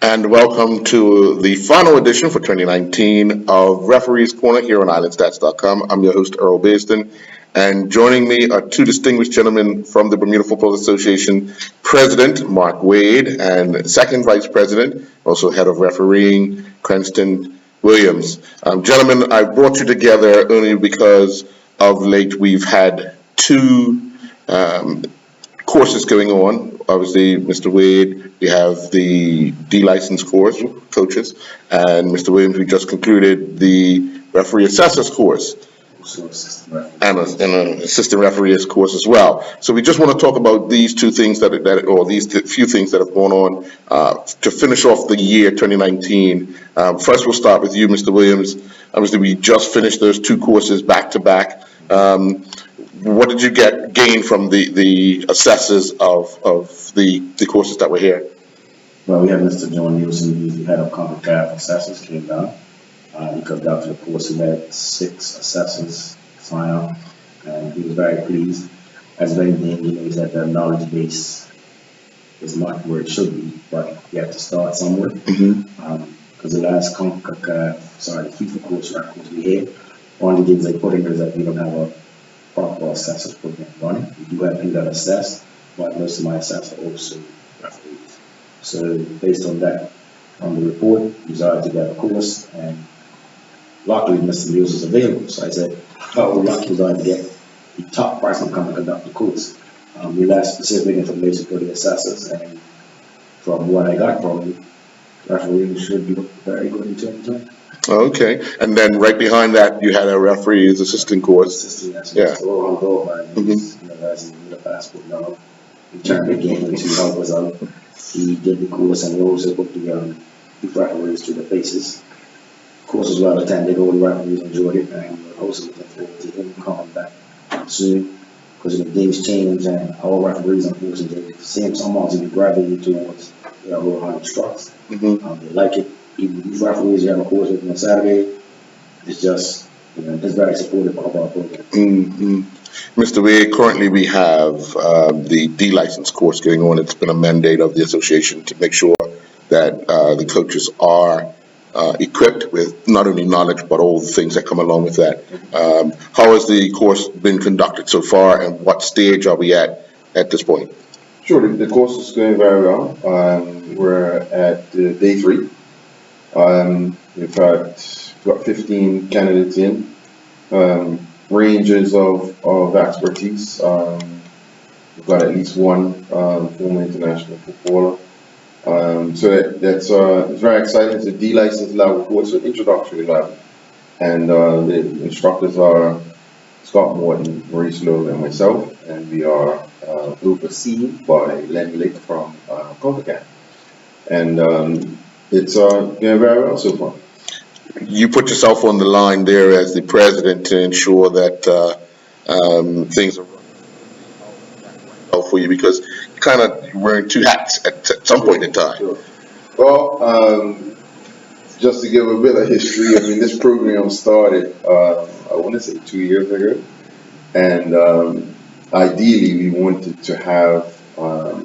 And welcome to the final edition for 2019 of Referees Corner here on IslandStats.com. I'm your host, Earl Baston, and joining me are two distinguished gentlemen from the Bermuda Football Association, President Mark Wade and second Vice President, also head of refereeing, Cranston Williams. Gentlemen, I brought you together only because of late we've had two courses going on. Obviously, Mr. Wade, we have the D-license course, coaches, and Mr. Williams, we just concluded the referee assessors course. And an assistant referee's course as well. So we just want to talk about these two things few things that have gone on to finish off the year 2019. First, we'll start with you, Mr. Williams. Obviously, we just finished those two courses back to back. What did you gain from the assessors of the courses that were here? Well, we had Mr. John Nielsen, who's the head of CONCACAF assessors, came down. He comes down to the course. He had 6 assessors sign up, and he was very pleased. As of anything, he knows that their knowledge base is not where it should be, but you have to start somewhere. Because the last FIFA course records we had, one of the things they put in there is that we don't have a proper assessors program running. We do have people that assess, but most of my assessors are also referees. So based on that, on the report, we decided to get a course, and luckily Mr. Mills was available. So I said, oh, we're lucky to get the top person to come and conduct the course. We left specific information for the assessors, and from what I got from you, refereeing should be very good in 2020. Okay, and then right behind that, you had a referee's assistant course. Yeah. So as in the passport now, he turned the game to help us out. He did the course, and he also put the referees through the faces. The course was well attended. All the referees enjoyed it, and we're also looking forward to him coming back soon, because the games change, and our referees, unfortunately, the same sometimes even gravitate towards whole hard trucks. They like it. Even these referees who have a course with them on Saturday, it's just, it's very supportive of our program. Mr. Wade, currently we have the D-license course going on. It's been a mandate of the association to make sure that the coaches are equipped with not only knowledge, but all the things that come along with that. How has the course been conducted so far, and what stage are we at this point? Sure, the course is going very well. We're at day 3. We've got 15 candidates in, ranges of expertise. We've got at least one former international footballer. So that's it's very exciting. It's a D-license level course, an introductory level. And the instructors are Scott Morton, Maurice Lowe, and myself, and we are overseen by Lenny Lake from CONCACAF. And it's going very well so far. You put yourself on the line there as the president to ensure that things are running well for you, because you kind of wearing 2 hats at some point in time. Sure. Well, just to give a bit of history, I mean, this program started, I want to say 2 years ago, and ideally we wanted to have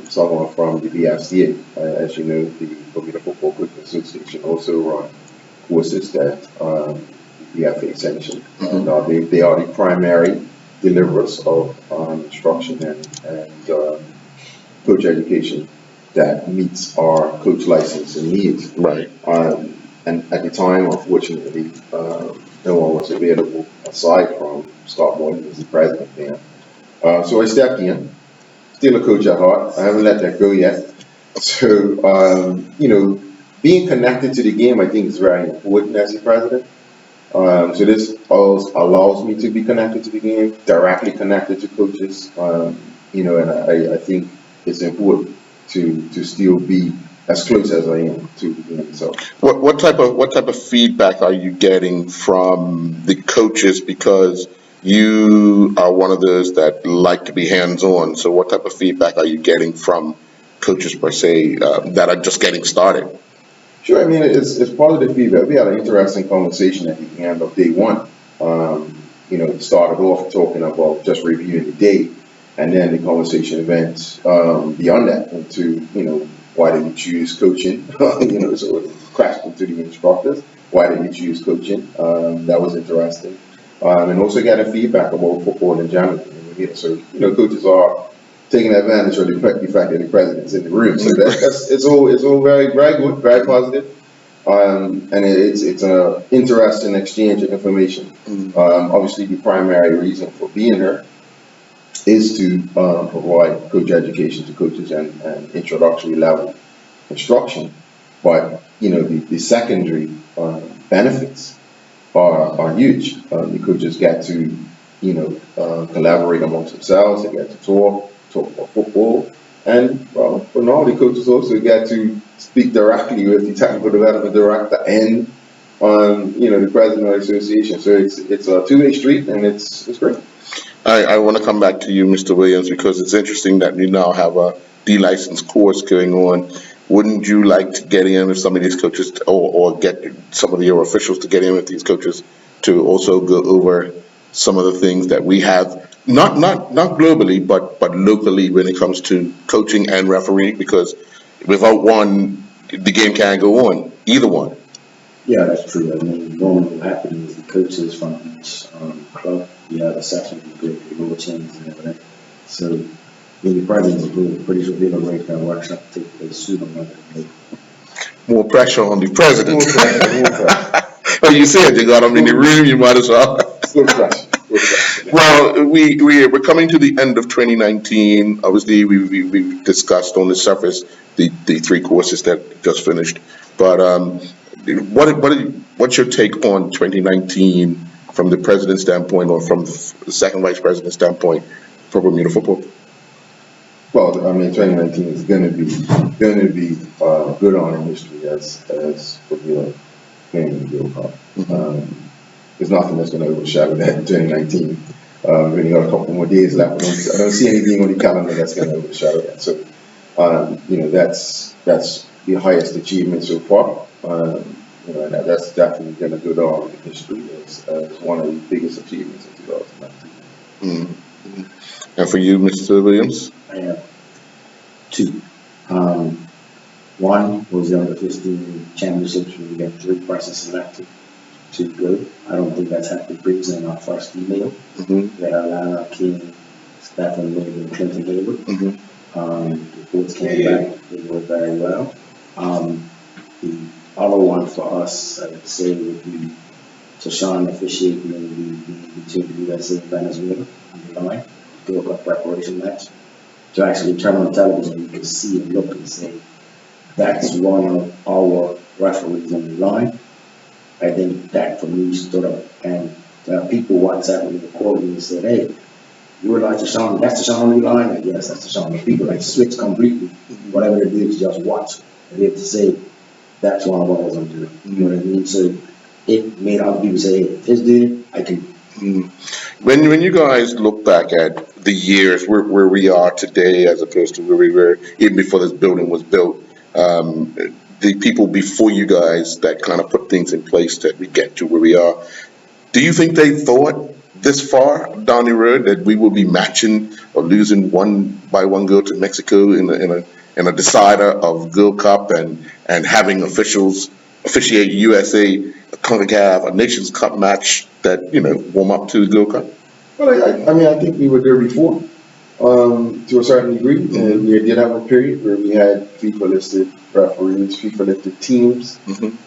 someone from the BFCA. As you know, the Bermuda Football Coaches Association also run courses that the BFA sanctioned. And they are the primary deliverers of instruction and coach education that meets our coach licensing needs. Right. And at the time, unfortunately, no one was available aside from Scott Morton, who's the president there. So I stepped in. Still a coach at heart. I haven't let that go yet. So, being connected to the game, I think, is very important as the president. So this allows me to be connected to the game, directly connected to coaches. And I think it's important to still be as close as I am to the game itself. What type of feedback are you getting from the coaches? Because you are one of those that like to be hands-on. So what type of feedback are you getting from coaches per se that are just getting started? Sure, I mean, it's positive feedback. We had an interesting conversation at the end of day 1. It started off talking about just reviewing the day, and then the conversation went beyond that into, Why did you choose coaching? So it crashed into the instructors. Why did you choose coaching? That was interesting. And also getting feedback about football in general. So, coaches are taking advantage of the fact that the president's in the room. So it's all very, very good, very positive. And it's an interesting exchange of information. Obviously, the primary reason for being here is to provide coach education to coaches and introductory level instruction. But the secondary benefits are huge. The coaches get to collaborate amongst themselves. They get to talk about football, and well, for now, the coaches also get to speak directly with the technical development director and the president of the association. So it's a two-way street, and it's great. I want to come back to you, Mr. Williams, because it's interesting that you now have a D-license course going on. Wouldn't you like to get in with some of these coaches, or get some of your officials to get in with these coaches to also go over some of the things that we have, not globally, but locally when it comes to coaching and refereeing? Because without one, the game can't go on. Either one. Yeah, that's true. I mean, normally what happens is the coaches from each club, you have a section with the rule changes and everything. So, the president's group, pretty sure they'll arrange that workshop to take place sooner rather than later. More pressure on the president. More pressure, more pressure. Well, you said you got them in the room, you might as well. More pressure, more pressure. Well, we're coming to the end of 2019. Obviously, we discussed on the surface the three courses that just finished. But what's your take on 2019 from the president's standpoint, or from the second vice president's standpoint for Bermuda football? Well, I mean, 2019 is going to be good on in history as Bermuda playing the World Cup. There's nothing that's going to overshadow that in 2019. We've only got a couple more days left. I don't see anything on the calendar that's going to overshadow that. So, that's the highest achievement so far. And that's definitely going to go down in history as one of the biggest achievements in 2019. And for you, Mr. Williams? I have two. One was the under 15 championships where we got 3 persons selected to go. I don't think that's happened previously in our first female. We had Alana King, Stephen Wade, and Clinton Hayward. The boards came back, they worked very well. The other one for us, I would say, would be Tashawn officiating between the USA and Venezuela on the line, World Cup preparation match. To actually turn on television, you can see and look and say, that's one of our referees on the line. I think that for me stood up, and people WhatsApp me, recorded me and said, hey, you were like Tashawn, that's Tashawn on the line? Like, yes, that's Tashawn. And people like switch completely. Whatever they did, you just watch. And they have to say, that's one of ours on there. You know what I mean? So it made other people say, hey, this dude, I can. When you guys look back at the years where we are today as opposed to where we were even before this building was built, the people before you guys that kind of put things in place that we get to where we are, do you think they thought this far down the road that we will be matching or losing one goal to Mexico in a decider of Gold Cup and having officials officiate USA, a CONCACAF, a Nations Cup match that warm up to the Gold Cup? Well, I mean, I think we were there before, to a certain degree. And we did have a period where we had FIFA-listed referees, FIFA-listed teams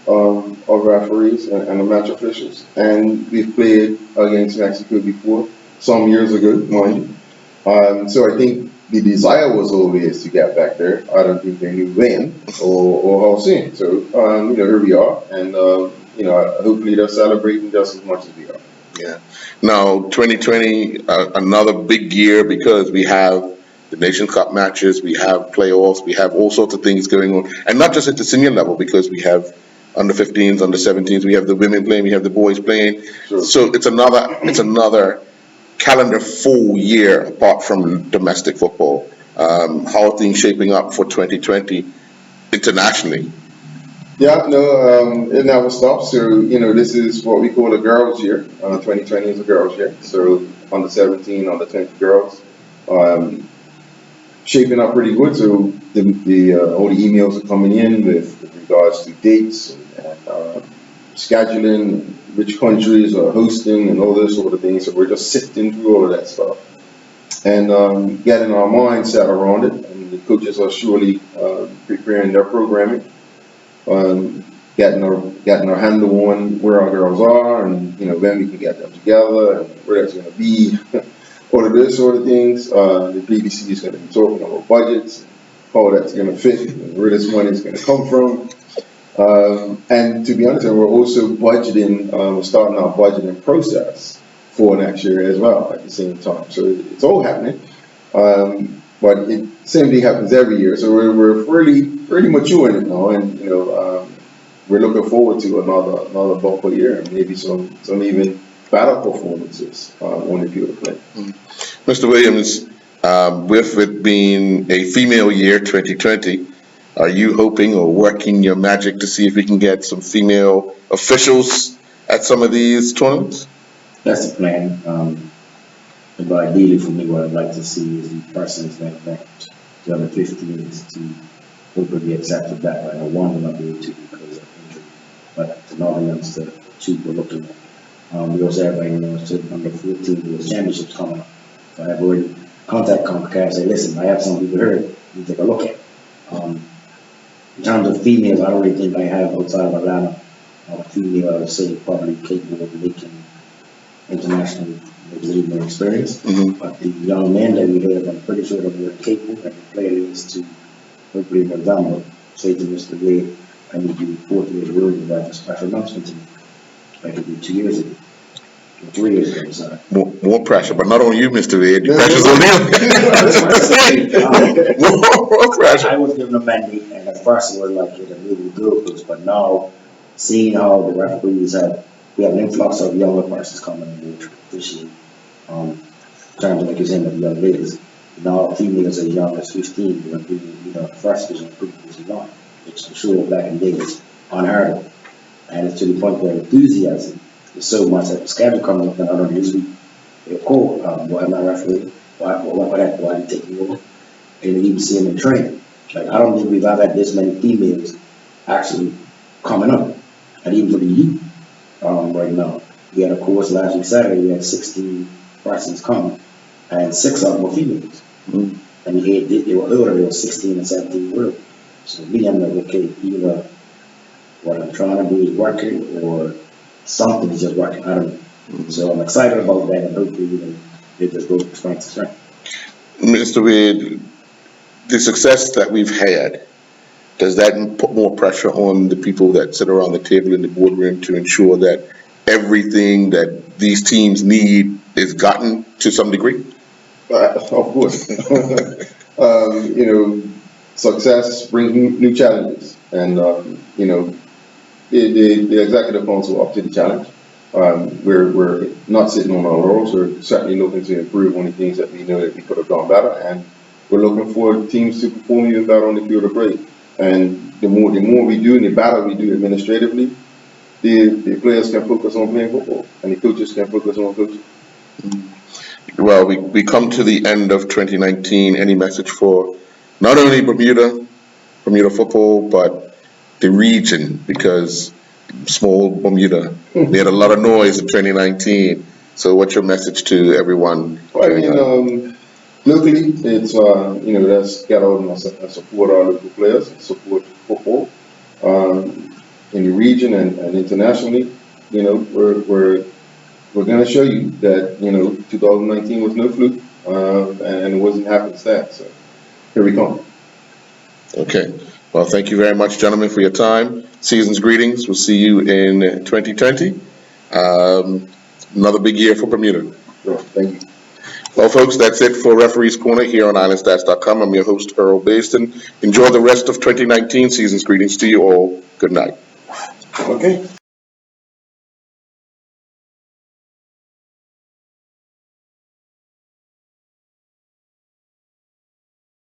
of referees and match officials. And we've played against Mexico before, some years ago, mind you. So I think the desire was always to get back there. I don't think they knew when or how soon. So, here we are. And, hopefully they're celebrating just as much as we are. Yeah. Now, 2020, another big year because we have the Nation Cup matches, we have playoffs, we have all sorts of things going on, and not just at the senior level because we have under 15s, under 17s, we have the women playing, we have the boys playing. Sure. So it's another calendar full year apart from domestic football. How are things shaping up for 2020 internationally? Yeah, no, it never stops. So, this is what we call a girls' year. 2020 is a girls' year. So, under 17, under 20 girls. shaping up pretty good. So all the emails are coming in with regards to dates and scheduling, which countries are hosting, and all those sort of things. So we're just sifting through all of that stuff and getting our mindset around it. And the coaches are surely preparing their programming, getting our handle on where our girls are, and when we can get them together, and where that's going to be. All of those sort of things. The BBC is going to be talking about budgets, how that's going to fit, and where this money is going to come from. And to be honest, we're also budgeting, starting our budgeting process for next year as well at the same time. So it's all happening. But it same thing happens every year. So we're pretty mature in it now, and we're looking forward to another bumper year, and maybe some even better performances on the field of play. Mr. Williams, with it being a female year, 2020, are you hoping or working your magic to see if we can get some female officials at some of these tournaments? That's the plan. But ideally for me, what I'd like to see is the persons that the other 15s to hopefully be accepted back. Like I one will not be able to because of injury, but the Northern youngster, two we're looking at. We also have under 14 with championships coming up. So I have already contacted CONCACAF and say, listen, I have some people heard, you take a look at. In terms of females, I don't really think I have outside of Atlanta a female I would say probably capable of making international league more experience. But the young men that we have, I'm pretty sure that we're capable and the player is to hopefully run down, but say to Mr. Wade, I need you 4 years ruling about a special announcement to me. Like it did 2 years ago. 3 years ago, sorry. More pressure, but not on you, Mr. Wade. The pressure's on them. More pressure. I was given a mandate, and at first it was like a really good coach, but now seeing how the referees we have an influx of younger persons coming in this year. In terms of like you're saying, the young ladies. Now females as young as 15, when the first division is young, which I'm sure back in the day was unheard of. And it's to the point where enthusiasm is so much that the schedule coming up, and I don't usually call, why am I refereeing? Why you taking over? And even see them in training. Like, I don't think we've ever had this many females actually coming up. And even for the youth right now. We had a course last week Saturday, we had 16 persons come, and 6 of them were females. And they were older, they were 16 and 17 years old. So me, I'm like, okay, either what I'm trying to do is working or something is just working. I don't know. So I'm excited about that, and hopefully it just goes from strength to strength. Mr. Wade, the success that we've had, does that put more pressure on the people that sit around the table in the boardroom to ensure that everything that these teams need is gotten to some degree? Of course. Success brings new challenges, and the executive council up to the challenge. We're not sitting on our laurels. We're certainly looking to improve on the things that we know that we could have done better, and we're looking for teams to perform even better on the field of play. And the more we do, and the better we do administratively, the players can focus on playing football, and the coaches can focus on coaching. Well, we come to the end of 2019. Any message for not only Bermuda football, but the region? Because small Bermuda made a lot of noise in 2019. So what's your message to everyone? Well, locally, it's let's get out and support our local players, support football. In the region and internationally, we're going to show you that 2019 was no fluke, and it wasn't happenstance. So here we come. Okay. Well, thank you very much, gentlemen, for your time. Season's greetings. We'll see you in 2020. Another big year for Bermuda. Sure. Thank you. Well, folks, that's it for Referees Corner here on IslandStats.com. I'm your host, Earl Baston. Enjoy the rest of 2019. Season's greetings to you all. Good night. Okay.